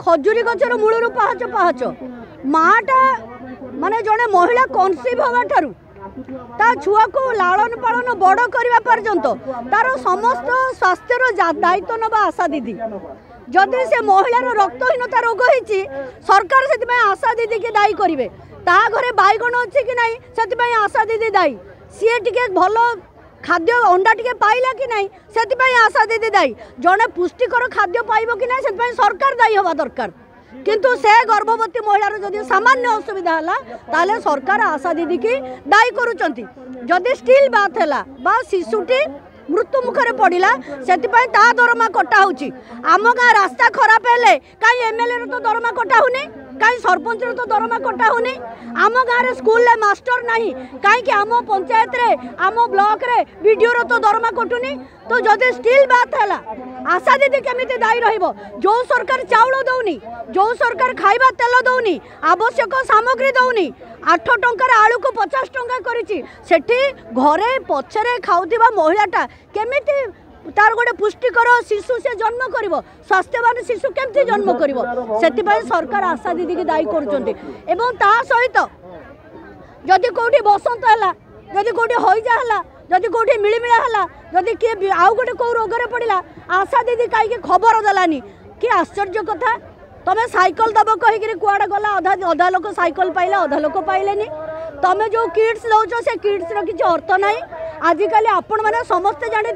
खजुरी गचर मूलर पाहाच पाहाच माटा माने जड़े महिला कनसिव हवा ठारू ता छुआ को लालन पालन बड़ करने पर्यंत तार समस्त स्वास्थ्यर दायित्व नवा आशा दीदी जदि से महिलार रक्तहीनता रोग होती सरकार से आशा दीदी के दायी करेंगे ता घरे बैगण अच्छी कि नहीं से आशा दीदी दायी सी टे भल खाद्य अंडा टे पाइला कि नहीं से आशा दीदी दायी जड़े पुष्टिकर खाद्य पाइब कि नहीं से सरकार दायी हवा दरकार किंतु से गर्भवती महिलार जदि सामान्य असुविधा है ताले सरकार आशा दीदी की दायी करुचंती जदि स्टिल बात है बा शिशुटी मृत्यु मुखरे पड़ा से दरमा कटा होची आम गाँ रास्ता खराब है कहीं एमएलए तो दरमा कटा होनी कहीं सरपंच तो दरमा कटा होनी आम गाँव स्कूल मास्टर नहीं कहीं आम पंचायत रे आम ब्लॉक रे वीडियो तो दरमा कटुनी तो जदि स्टिल बात है आशा दीदी केमिति दायी रहिबो जो सरकार चाउल दौनी जो सरकार खाइबा तेल दौनी आवश्यक सामग्री दौनी 8 टंकार आलू को 50 टंका करिछि सेठी घरे पछरे खाउथिबा महिलाटा केमिति तार गोटे पुष्टिकर शिशु से जन्म करिवो स्वास्थ्यवान शिशु केमिति जन्म करिवो सेति सरकार आशा दीदी की दायी करुचंती एवं ता सहित जदि कोठी बसंत हला जदि कोठी होइजा हला जदि कोठी मिलिमिला हला जदि के आउ गोटे को रोगरे पड़िला आशा दीदी कहीं खबर देलानी कि आश्चर्य कथा तमें साइकल दब कहीकि कुआड़े गला अधा अधा लोक साइकल पाइला अधा लोक पाइलेनी तमें जो किट्स दौच से किट्स किसी अर्थ ना आजिकल आपण मैंने समस्ते जानी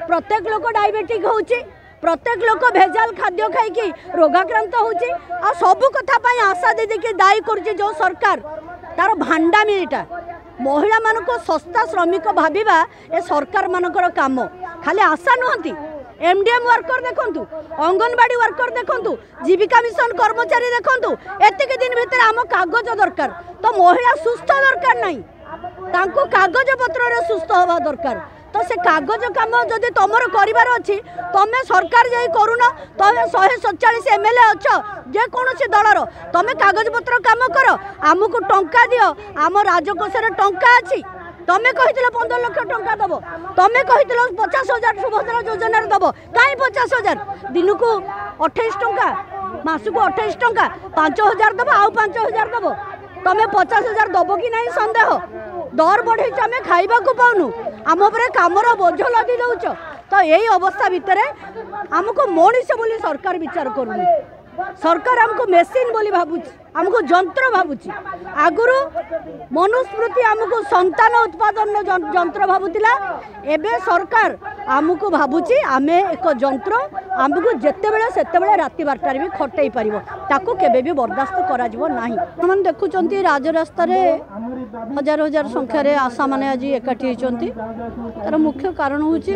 प्रत्येक लोक डायबिटिक होची प्रत्येक लोक भेजाल खाद्य खाई रोगाक्रांत होची आ सबु कथा आशा दीदी की दायी करुच्ची जो सरकार तार भांडामीटा महिला मानक सस्ता श्रमिक भाविबा ए सरकार मानकर काम खाली आशा नुहति एमडीएम वर्कर देखंतु अंगनवाड़ी वर्कर देखंतु जीविका मिशन कर्मचारी देखंतु एतिक दिन भितर आम कागज दरकार तो महिला सुस्थ दरकार नहीं तांको कागज पत्र रे सुस्थ हवा दरकार तो से कागज काम जदि तुमर करिवार अछि तमे सरकार जाई करूना तमे 147 एमएलए अछ जे कोनोसी दलर तमे कागज पत्र काम करो आमको टंका दियो आम राजकोष रे टंका अछि तमे कहितलो 15 लाख टंका दबो तमे कहितलो 50,000 सुभद्रा योजना रे दबो काई 50,000 दिन को 28 टंका मास को 28 टंका 5,000 दबो आउ 5,000 दबो तमे 50,000 दबो कि नहीं संदेह दर बढ़े आम खाइबा को पाउनु आम पर कामर बोझ लदी दौच तो यही अवस्था भितर आमको मनीष बोली सरकार विचार करूनी सरकार आमको मेसीन बोली भावुची आमको जंत्र भावुची आगुरु मनुस्मृति आमको संतान उत्पादन जंत्र भावुतिला एबे सरकार आमको भावुची आमे एक जंत्र आमको जेते बेले सेते बेले राति 12 भी खटई पारिबो ताको केबे भी बर्दाश्त करा जिवो नाही मन देखुचंती राजरास्ता रे हजार हजार संख्या रे आशा माने आज एकाठी होचंती तार मुख्य कारण होची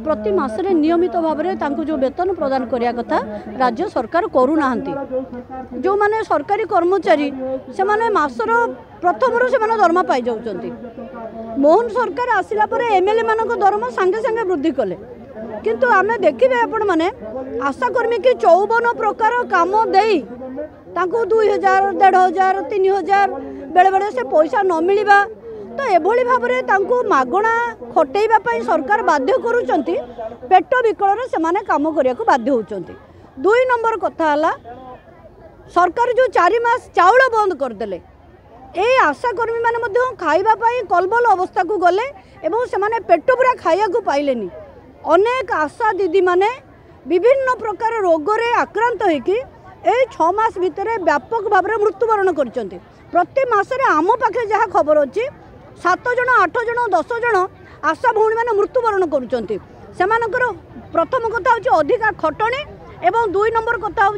प्रति मासरे नियमित भाव में तांको जो वेतन प्रदान करिया कथा राज्य सरकार करू नाहंती जो माने सरकारी कर्मचारी से माने मासर प्रथम से माने दरमा पाई जाउचंती मोहन सरकार आसिला परे एमएलए मानको दरमा संगे संगे वृद्धि कले किंतु आमे देखिबे आपण माने आशाकर्मी की 54 प्रकार काम देई तांको 2,000 1,500 3,000 बेले बेले से पैसा न मिलिबा तो एभली भाव में तांको मागणा खटेइबा पई सरकार बाध्य करूचंती पेट विकल से माने काम करिया को बाध्य होचंती 2 नंबर कथा हला सरकार जो 4 मास चाउल बंद कर देले ए आशाकर्मी माने मध्य खाइबा पई कलबल अवस्था को गले एवं से माने पेट पूरा खाइया को पाइलेनी अनेक आशा दीदी माने विभिन्न प्रकार रोग रे आक्रांत होइकी ए 6 मास भितर व्यापक भाव में मृत्युवरण करचंती प्रति मासरे आम पाखे जहाँ खबर अच्छी 7 जन 8 जन 10 जन आशा भौणी मैंने मृत्युवरण करुँच प्रथम कथा हूँ अधिका खटणी एवं 2 नंबर कथा हूँ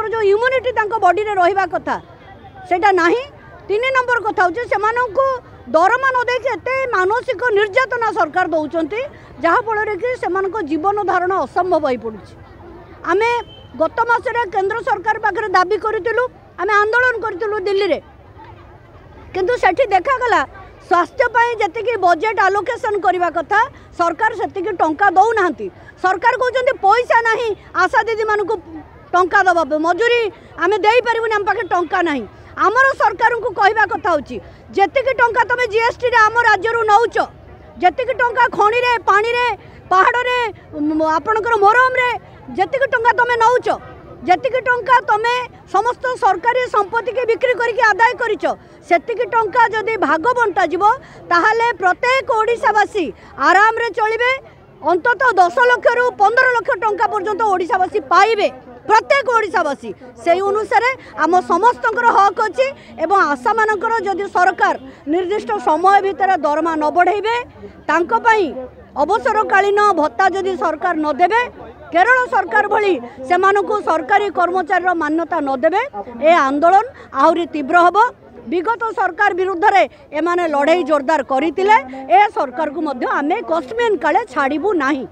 जो इम्यूनिटी बॉडी रे रहिबा कथा सेटा नाही 3 नंबर कथा हूँ दरमा न देखि एते मानसिक निर्यातना सरकार दौरान जहाँफल कि जीवन धारण असंभव हो पड़ुछि आमे गत मासरे केंद्र सरकार पाखे दाबी करूँ आमे आंदोलन करूँ दिल्ली रे किंतु सेठी देखागला स्वास्थ्य जी बजेट आलोकेशन करने कथा सरकार से टंका दौना सरकार कहते पैसा नहीं आशा दीदी मान टंका दबा मजूरी आम दे पारूनी आम पाखे टंका नहीं आमर सरकार को कहवा कथा होची जेतिकी टंका तुम जीएसटी रे आम राज्य नौच जेतिकी टंका खणी रे पानी रे पहाड़ रे आपणकर मोरम रे जेतिक टंका तुम नौच जेतिक टंका तुम समस्त सरकारी संपत्ति की बिक्री करके आदाय करिच सेतिक टंका जदि भाग बंटा जीवो ताहले प्रत्येक ओडिशावासी आराम रे चलिबे अंतत 10 लाख रु 15 लाख टंका पर्यंत ओडिशावासी पाइबे प्रत्येक ओडिशावासी से अनुसार आम समस्त हक अच्छी एवं आशा मानकर जदि सरकार निर्दिष्ट समय भितर दरमा न बढ़ेबे तांको पई अवसरकालीन भत्ता जदि सरकार न देबे केरल सरकार भली सेमानकु सरकारी कर्मचारी मान्यता न देबे ए आंदोलन आहुरी तीव्र हबो। विगत सरकार विरुद्ध रे एमाने लड़ाई जोरदार करथिले ए सरकार को मध्य आमे कस्मिन काले छाड़िबू नाही।